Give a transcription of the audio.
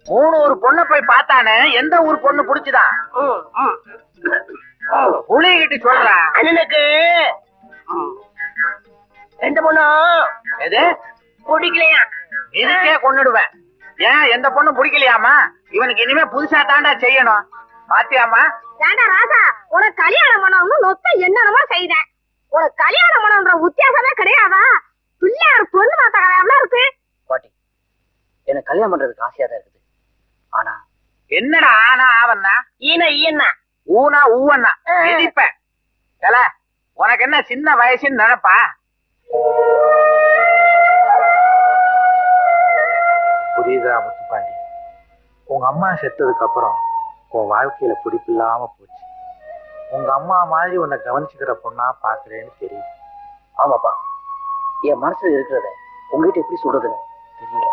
3 பொண்ணை போய் பார்த்தானே, எந்த ஊர் பொண்ணு புடிச்சுதான் புளிகிட்டு சொல்றா அண்ணனுக்கு 2 பொண்ணும் எது பிடிக்கலையா? இதுக்கே கொன்னுடுவேன். ஏன் எந்த பொண்ணு பிடிக்கலையாமா? இவனுக்கு இனிமே புதுசா தாண்டா செய்யணும். பாத்தியாமா? ஏண்டா ராசா, உனக்கு கல்யாணம் பண்ணணும்னு நொத்த என்னென்னமோ செய்தேன். உனக்கு கல்யாணம் பண்ணணும்ன்ற உத்தியாசமே கிடையாதா? பிள்ளையார் பொண்ணு மாத்த கதை எவ்வளவு இருக்கு? பாட்டி, எனக்கு கல்யாணம் பண்றதுக்கு ஆசையா தான் இருக்குது. ஆனா என்னடா ஆனா ஆவன்னா? ஈனா ஊனா ஊவன்னா எதிப்பேன். உனக்கு என்ன சின்ன வயசுன்னு நினைப்பா? புரியுதா முத்துப்பாண்டி? உங்க அம்மா செத்ததுக்கு அப்புறம் உன் வாழ்க்கையில பிடிப்பில்லாம போச்சு. உங்க அம்மா மாதிரி உன்னை கவனிச்சுக்கிற பொண்ணா பாக்குறேன்னு தெரியுது. ஆமாப்பா, என் மனசுல இருக்கிறத உங்ககிட்ட எப்படி சொல்றதுன்னு தெரியல.